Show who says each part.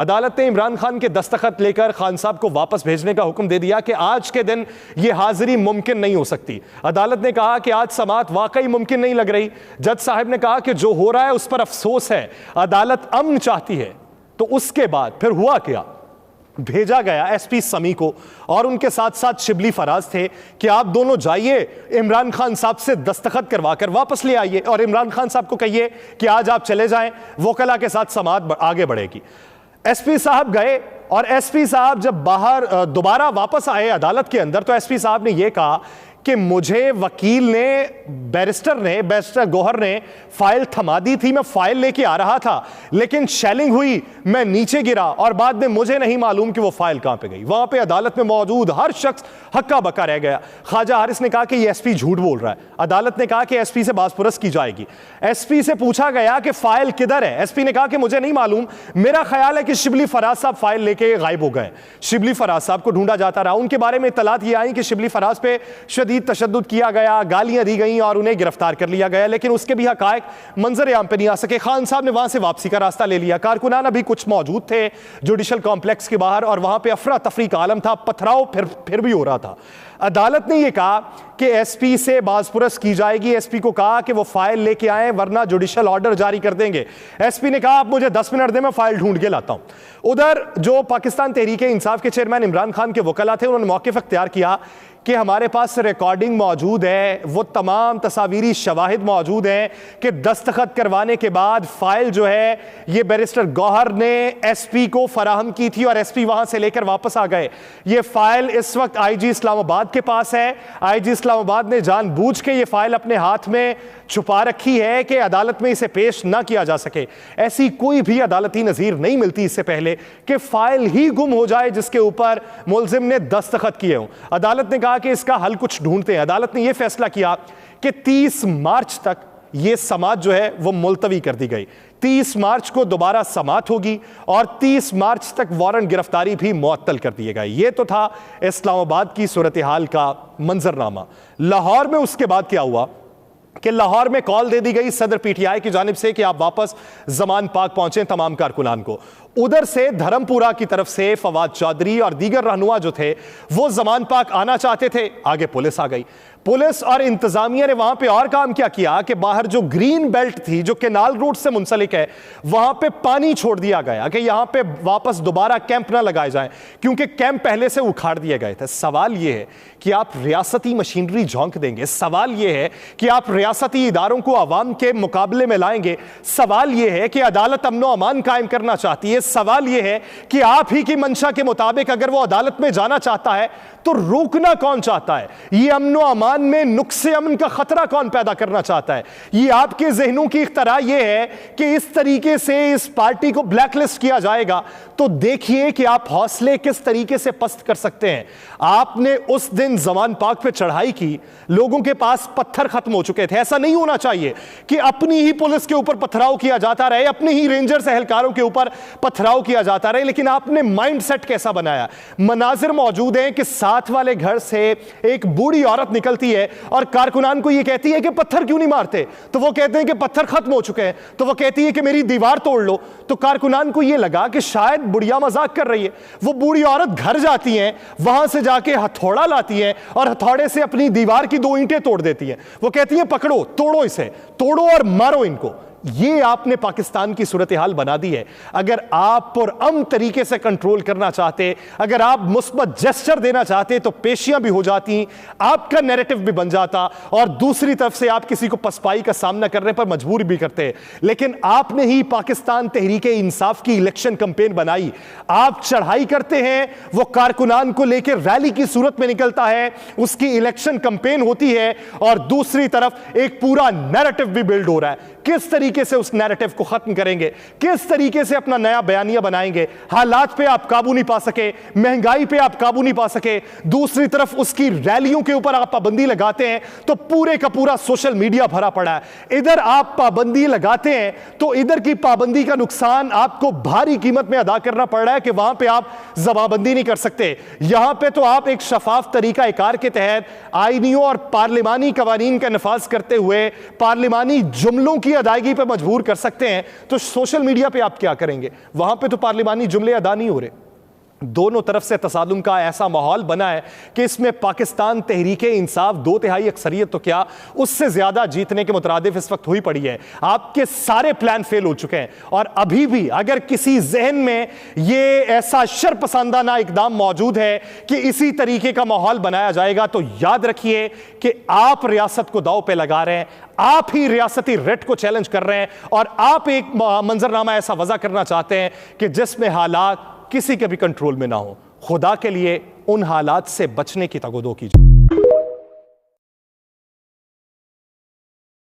Speaker 1: अदालत ने इमरान खान के दस्तखत लेकर खान साहब को वापस भेजने का हुक्म दे दिया कि आज के दिन यह हाजिरी मुमकिन नहीं हो सकती। अदालत ने कहा कि आज समाअत वाकई मुमकिन नहीं लग रही। जज साहब ने कहा कि जो हो रहा है उस पर अफसोस है, अदालत अमन चाहती है। तो उसके बाद फिर हुआ क्या? भेजा गया एसपी समी को और उनके साथ साथ शिबली फराज थे कि आप दोनों जाइए, इमरान खान साहब से दस्तखत करवाकर वापस ले आइए और इमरान खान साहब को कहिए कि आज आप चले जाएं, वकला के साथ समाअत आगे बढ़ेगी। एसपी साहब गए और एसपी साहब जब बाहर दोबारा वापस आए अदालत के अंदर तो एसपी साहब ने यह कहा कि मुझे वकील ने, बैरिस्टर गौहर ने फाइल थमा दी थी, मैं फाइल लेके आ रहा था लेकिन शेलिंग हुई, मैं नीचे गिरा और बाद में मुझे नहीं मालूम कि वो फाइल कहां पे गई। वहां पे अदालत में मौजूद हर शख्स हक्का बक्का रह गया। ख्वाजा हारिस ने कहा कि ये एसपी झूठ बोल रहा है। अदालत ने कहा कि एसपी से बाज़पुरस की जाएगी। एसपी से पूछा गया कि फाइल किधर है? एसपी ने कहा कि मुझे नहीं मालूम, मेरा ख्याल है कि शिबली फराज साहब फाइल लेके गायब हो गए। शिबली फराज साहब को ढूंढा जाता रहा। उनके बारे में इत्तलात ये आई कि शिबली फराज पे तशद्दुद किया गया, गालियां दी गई और उन्हें गिरफ्तार कर लिया गया, लेकिन उसके भी हकायक मंजर आम पे नहीं आ सके। खान साहब ने वहां से वापसी का रास्ता ले लिया। कारकुनान अभी कुछ मौजूद थे जुडिशल कॉम्प्लेक्स के बाहर और वहां पे अफरा तफरी का आलम था, पथराव फिर भी हो रहा था। अदालत ने यह कहा कि एसपी से बाज़पुरस की जाएगी। एसपी को कहा कि वो फाइल लेके आए वरना जुडिशल ऑर्डर जारी कर देंगे। एसपी ने कहा आप मुझे 10 मिनट दें, मैं फाइल ढूंढ के लाता हूं। उधर जो पाकिस्तान तहरीक इंसाफ के चेयरमैन इमरान खान के वकला थे, उन्होंने मौक़िफ़ इख्तियार किया कि हमारे पास रिकॉर्डिंग मौजूद है, वो तमाम तस्वीरी शवाहिद मौजूद हैं कि दस्तखत करवाने के बाद फाइल जो है ये बैरिस्टर गौहर ने एसपी को फराहम की थी और एसपी वहां से लेकर वापस आ गए। ये फाइल इस वक्त आईजी इस्लामाबाद के पास है। आईजी इस्लामाबाद ने जानबूझ के ये फाइल अपने हाथ में छुपा रखी है कि अदालत में इसे पेश ना किया जा सके। ऐसी कोई भी अदालती नज़ीर नहीं मिलती इससे पहले कि फाइल ही गुम हो जाए जिसके ऊपर मुलजिम ने दस्तखत किए हों। अदालत ने कहा कि इसका हल कुछ ढूंढते हैं। अदालत ने यह फैसला किया कि 30 मार्च तक यह समाअत जो है वो मुलतवी कर दी गई। 30 मार्च को दोबारा समाअत होगी और 30 मार्च तक वारंट गिरफ्तारी भी मुअत्तल कर दिए गए। यह तो था इस्लामाबाद की सूरत हाल का मंजरनामा। लाहौर में उसके बाद क्या हुआ कि लाहौर में कॉल दे दी गई सदर पीटीआई की जानिब से कि आप वापस जमान पाक पहुंचे तमाम कारकुनान को। उधर से धर्मपुरा की तरफ से फवाद चौधरी और दीगर रहनुमा जो थे वो जमान पाक आना चाहते थे, आगे पुलिस आ गई। पुलिस और इंतजामिया ने वहां पे और काम क्या किया कि बाहर जो ग्रीन बेल्ट थी जो केनाल रोड से मुंसलिक है वहां पे पानी छोड़ दिया गया कि यहां पे वापस दोबारा कैंप ना लगाए जाएं, क्योंकि कैंप पहले से उखाड़ दिए गए थे। सवाल यह है कि आप रियासती मशीनरी झोंक देंगे, सवाल यह है कि आप रियासती इदारों को अवाम के मुकाबले में लाएंगे, सवाल यह है कि अदालत अमनो अमान कायम करना चाहती है, सवाल यह है कि आप ही की मंशा के मुताबिक अगर वो अदालत में जाना चाहता है तो रोकना कौन चाहता है? ये अमनो अमान में नुक्से अमन का खतरा कौन पैदा करना चाहता है? ये आपके जहनों की इख्तरा यह है कि इस तरीके से इस पार्टी को ब्लैकलिस्ट किया जाएगा, तो देखिए कि आप हौसले किस तरीके से पस्त कर सकते हैं। आपने उस दिन जमान पाक पे चढ़ाई की, लोगों के पास पत्थर खत्म हो चुके थे। ऐसा नहीं होना चाहिए कि अपनी ही पुलिस के ऊपर पथराव किया जाता रहे, अपने ही रेंजर्स एहलकारों के ऊपर पथराव किया जाता रहे, लेकिन आपने माइंड सेट कैसा बनाया? मनाजिर मौजूद हैं कि साथ वाले घर से एक बूढ़ी औरत निकलती है और कारकुनान को यह कहती है कि पत्थर क्यों नहीं मारते, तो वो कहते हैं कि पत्थर खत्म हो चुके हैं, तो वो कहती है कि मेरी दीवार तोड़ लो। तो कारकुनान को यह लगा कि शायद बुढ़िया मजाक कर रही है। वो बूढ़ी औरत घर जाती है, वहां से जाके हथौड़ा लाती है और हथौड़े से अपनी दीवार की 2 ईंटें तोड़ देती है। वो कहती है पकड़ो, तोड़ो, इसे तोड़ो और मारो इनको। ये आपने पाकिस्तान की सूरत हाल बना दी है। अगर आप पुरअमन तरीके से कंट्रोल करना चाहते, अगर आप मुस्बत जेस्चर देना चाहते तो पेशियां भी हो जाती, आपका नैरेटिव भी बन जाता और दूसरी तरफ से आप किसी को पसपाई का सामना करने पर मजबूर भी करते। लेकिन आपने ही पाकिस्तान तहरीक इंसाफ की इलेक्शन कैंपेन बनाई। आप चढ़ाई करते हैं, वो कारकुनान को लेकर रैली की सूरत में निकलता है, उसकी इलेक्शन कैंपेन होती है और दूसरी तरफ एक पूरा नैरेटिव भी बिल्ड हो रहा है। किस तरीके से उस नैरेटिव को खत्म करेंगे, किस तरीके से अपना नया बयानिया बनाएंगे? हालात पे आप काबू नहीं पा सके, महंगाई पे आप काबू नहीं पा सके, दूसरी तरफ उसकी रैलियों के ऊपर आप पाबंदी लगाते हैं तो पूरे का पूरा सोशल मीडिया भरा पड़ा है। इधर आप पाबंदी लगाते हैं तो इधर की पाबंदी का नुकसान आपको भारी कीमत में अदा करना पड़ रहा है कि वहां पे आप जमाबंदी नहीं कर सकते। यहां पे तो आप एक शफाफ तरीका कार के तहत आईनियों और पार्लिमानी कवानीन का नफाज करते हुए पार्लिमानी जुमलों की अदायगी पे मजबूर कर सकते हैं, तो सोशल मीडिया पे आप क्या करेंगे? वहां पे तो पार्लिमानी जुमले अदा नहीं हो रहे। दोनों तरफ से तसादुम का ऐसा माहौल बना है कि इसमें पाकिस्तान तहरीक इंसाफ 2/3 अक्सरियत तो क्या, उससे ज्यादा जीतने के मुतरादिफ इस वक्त हुई पड़ी है। आपके सारे प्लान फेल हो चुके हैं, और अभी भी अगर किसी जहन में ये ऐसा शरपसंदाना इकदाम मौजूद है कि इसी तरीके का माहौल बनाया जाएगा, तो याद रखिए कि आप रियासत को दांव पे लगा रहे हैं, आप ही रियासती रेट को चैलेंज कर रहे हैं, और आप एक मंजरनामा ऐसा वजह करना चाहते हैं कि जिसमें हालात किसी के भी कंट्रोल में ना हो। खुदा के लिए उन हालात से बचने की तगोदो कीजिए।